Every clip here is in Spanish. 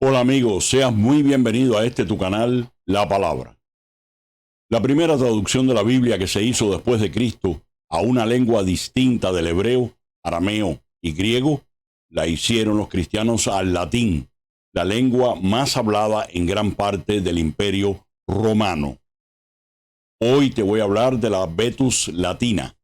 Hola amigos, seas muy bienvenido a tu canal, La Palabra. La primera traducción de la Biblia que se hizo después de Cristo a una lengua distinta del hebreo, arameo y griego, la hicieron los cristianos al latín, la lengua más hablada en gran parte del Imperio Romano. Hoy te voy a hablar de la Vetus Latina.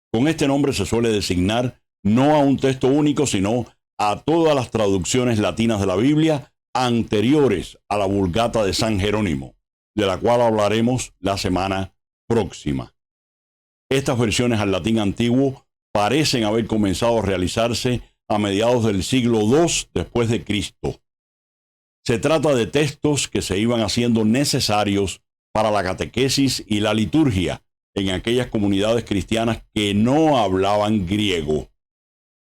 Con este nombre se suele designar no a un texto único, sino a todas las traducciones latinas de la Biblia anteriores a la Vulgata de San Jerónimo, de la cual hablaremos la semana próxima. Estas versiones al latín antiguo parecen haber comenzado a realizarse a mediados del siglo II después de Cristo. Se trata de textos que se iban haciendo necesarios para la catequesis y la liturgia en aquellas comunidades cristianas que no hablaban griego.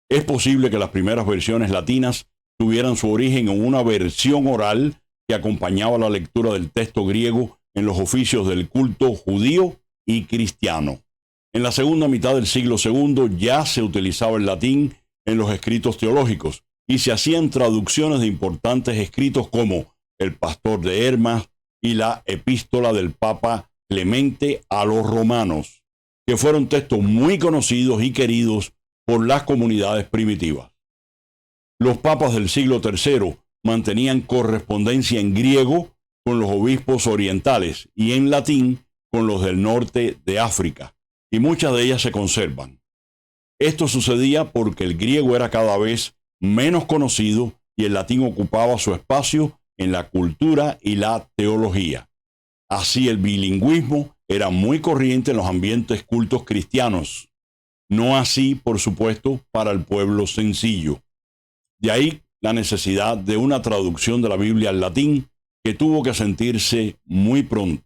Es posible que las primeras versiones latinas tuvieran su origen en una versión oral que acompañaba la lectura del texto griego en los oficios del culto judío y cristiano. En la segunda mitad del siglo II ya se utilizaba el latín en los escritos teológicos y se hacían traducciones de importantes escritos como el Pastor de Hermas y la Epístola del Papa Clemente a los Romanos, que fueron textos muy conocidos y queridos por las comunidades primitivas. Los papas del siglo III mantenían correspondencia en griego con los obispos orientales y en latín con los del norte de África, y muchas de ellas se conservan. Esto sucedía porque el griego era cada vez menos conocido y el latín ocupaba su espacio en la cultura y la teología. Así el bilingüismo era muy corriente en los ambientes cultos cristianos. No así, por supuesto, para el pueblo sencillo. De ahí la necesidad de una traducción de la Biblia al latín que tuvo que sentirse muy pronto.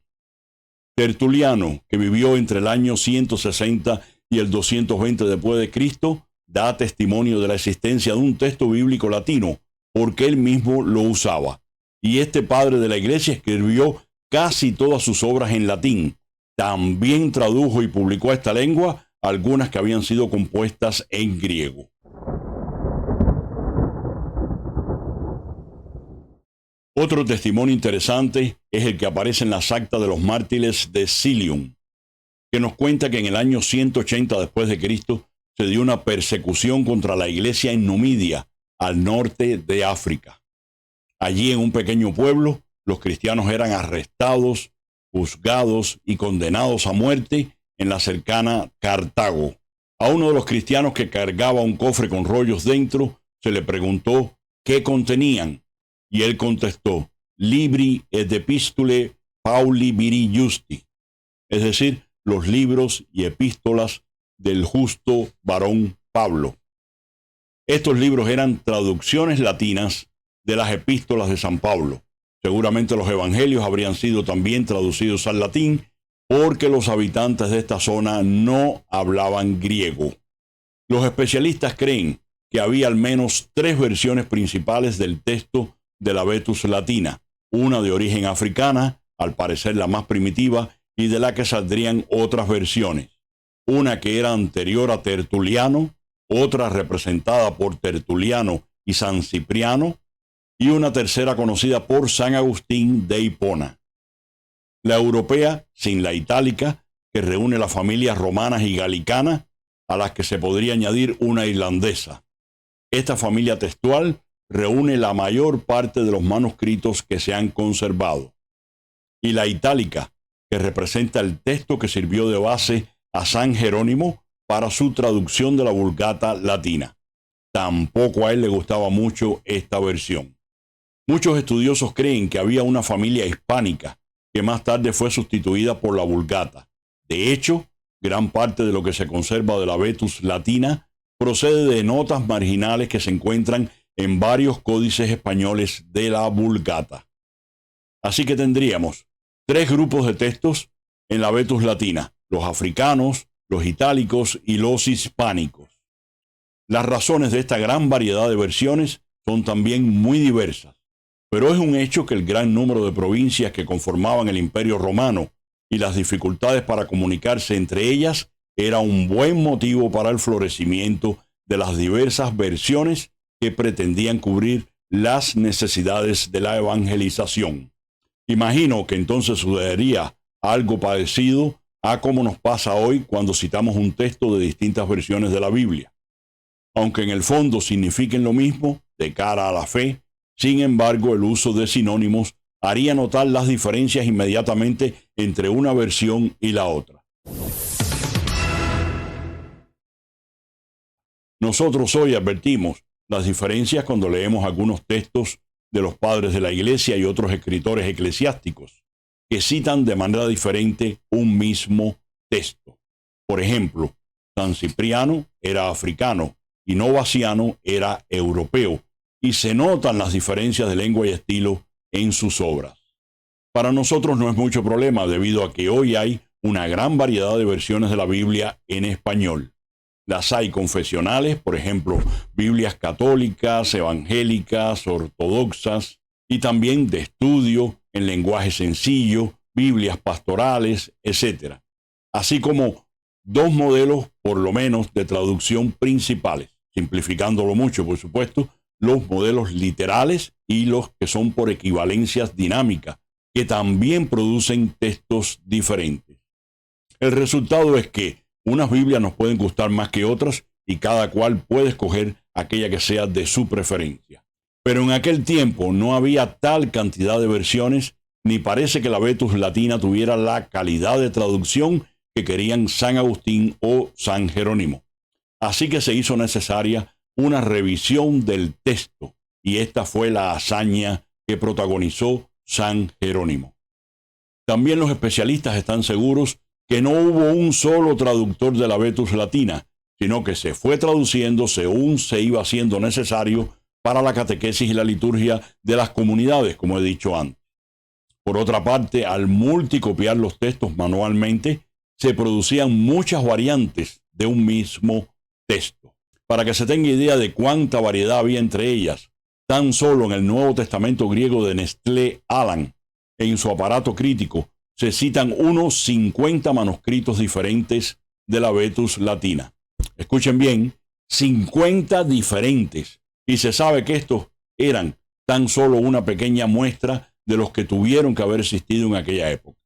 Tertuliano, que vivió entre el año 160 y el 220 después de Cristo, da testimonio de la existencia de un texto bíblico latino, porque él mismo lo usaba. Y este padre de la Iglesia escribió casi todas sus obras en latín. También tradujo y publicó esta lengua algunas que habían sido compuestas en griego. Otro testimonio interesante es el que aparece en las actas de los mártires de Silium, que nos cuenta que en el año 180 después de Cristo se dio una persecución contra la iglesia en Numidia, al norte de África. Allí en un pequeño pueblo, los cristianos eran arrestados, juzgados y condenados a muerte en la cercana Cartago. A uno de los cristianos que cargaba un cofre con rollos dentro, se le preguntó qué contenían, y él contestó, Libri et epistulae Pauli viri justi, es decir, los libros y epístolas del justo varón Pablo. Estos libros eran traducciones latinas de las epístolas de San Pablo. Seguramente los evangelios habrían sido también traducidos al latín porque los habitantes de esta zona no hablaban griego. Los especialistas creen que había al menos 3 versiones principales del texto de la Vetus Latina, una de origen africana, al parecer la más primitiva, y de la que saldrían otras versiones. Una que era anterior a Tertuliano, otra representada por Tertuliano y San Cipriano, y una tercera conocida por San Agustín de Hipona. La europea, sin la itálica, que reúne las familias romanas y galicanas, a las que se podría añadir una irlandesa. Esta familia textual reúne la mayor parte de los manuscritos que se han conservado. Y la itálica, que representa el texto que sirvió de base a San Jerónimo para su traducción de la Vulgata latina. Tampoco a él le gustaba mucho esta versión. Muchos estudiosos creen que había una familia hispánica que más tarde fue sustituida por la Vulgata. De hecho, gran parte de lo que se conserva de la Vetus Latina procede de notas marginales que se encuentran en varios códices españoles de la Vulgata. Así que tendríamos 3 grupos de textos en la Vetus Latina: los africanos, los itálicos y los hispánicos. Las razones de esta gran variedad de versiones son también muy diversas, pero es un hecho que el gran número de provincias que conformaban el Imperio Romano y las dificultades para comunicarse entre ellas era un buen motivo para el florecimiento de las diversas versiones que pretendían cubrir las necesidades de la evangelización. Imagino que entonces sucedería algo parecido a como nos pasa hoy cuando citamos un texto de distintas versiones de la Biblia. Aunque en el fondo signifiquen lo mismo de cara a la fe, sin embargo el uso de sinónimos haría notar las diferencias inmediatamente entre una versión y la otra. Nosotros hoy advertimos las diferencias cuando leemos algunos textos de los padres de la Iglesia y otros escritores eclesiásticos que citan de manera diferente un mismo texto. Por ejemplo, San Cipriano era africano y Novaciano era europeo, y se notan las diferencias de lengua y estilo en sus obras. Para nosotros no es mucho problema debido a que hoy hay una gran variedad de versiones de la Biblia en español. Las hay confesionales, por ejemplo, Biblias católicas, evangélicas, ortodoxas, y también de estudio en lenguaje sencillo, Biblias pastorales, etc. Así como dos modelos, por lo menos, de traducción principales, simplificándolo mucho, por supuesto, los modelos literales y los que son por equivalencias dinámicas, que también producen textos diferentes. El resultado es que unas Biblias nos pueden gustar más que otras y cada cual puede escoger aquella que sea de su preferencia. Pero en aquel tiempo no había tal cantidad de versiones, ni parece que la Vetus Latina tuviera la calidad de traducción que querían San Agustín o San Jerónimo. Así que se hizo necesaria una revisión del texto, y esta fue la hazaña que protagonizó San Jerónimo. También los especialistas están seguros que no hubo un solo traductor de la Vetus Latina, sino que se fue traduciendo según se iba haciendo necesario para la catequesis y la liturgia de las comunidades, como he dicho antes. Por otra parte, al multicopiar los textos manualmente, se producían muchas variantes de un mismo texto. Para que se tenga idea de cuánta variedad había entre ellas, tan solo en el Nuevo Testamento griego de Nestlé Aland, en su aparato crítico, se citan unos 50 manuscritos diferentes de la Vetus Latina. Escuchen bien, 50 diferentes. Y se sabe que estos eran tan solo una pequeña muestra de los que tuvieron que haber existido en aquella época.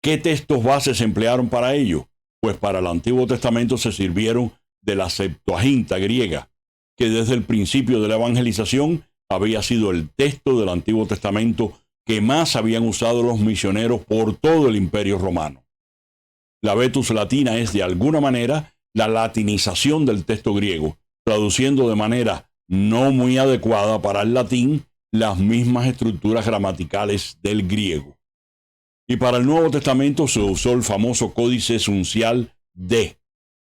¿Qué textos bases se emplearon para ello? Pues para el Antiguo Testamento se sirvieron de la Septuaginta griega, que desde el principio de la evangelización había sido el texto del Antiguo Testamento que más habían usado los misioneros por todo el Imperio Romano. La Vetus Latina es de alguna manera la latinización del texto griego, traduciendo de manera no muy adecuada para el latín las mismas estructuras gramaticales del griego. Y para el Nuevo Testamento se usó el famoso códice suncial D,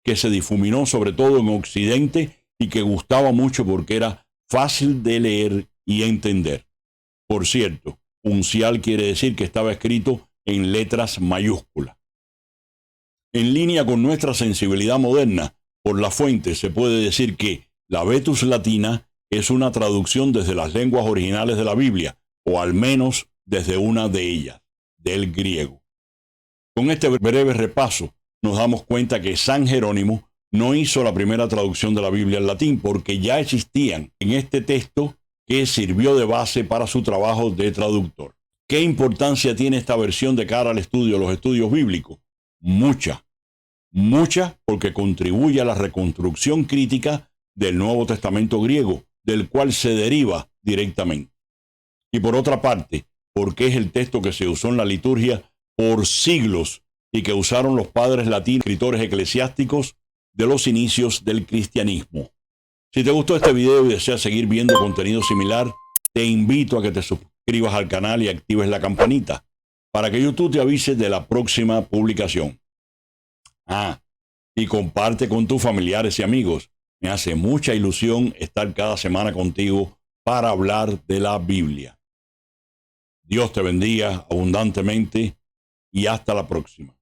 que se difuminó sobre todo en Occidente y que gustaba mucho porque era fácil de leer y entender. Por cierto, uncial quiere decir que estaba escrito en letras mayúsculas. En línea con nuestra sensibilidad moderna, por la fuente se puede decir que la Vetus Latina es una traducción desde las lenguas originales de la Biblia, o al menos desde una de ellas, del griego. Con este breve repaso, nos damos cuenta que San Jerónimo no hizo la primera traducción de la Biblia al latín, porque ya existían en este texto que sirvió de base para su trabajo de traductor. ¿Qué importancia tiene esta versión de cara al estudio, los estudios bíblicos? Mucha, porque contribuye a la reconstrucción crítica del Nuevo Testamento griego, del cual se deriva directamente. Y por otra parte, porque es el texto que se usó en la liturgia por siglos y que usaron los padres latinos, escritores eclesiásticos de los inicios del cristianismo. Si te gustó este video y deseas seguir viendo contenido similar, te invito a que te suscribas al canal y actives la campanita para que YouTube te avise de la próxima publicación. Y comparte con tus familiares y amigos. Me hace mucha ilusión estar cada semana contigo para hablar de la Biblia. Dios te bendiga abundantemente y hasta la próxima.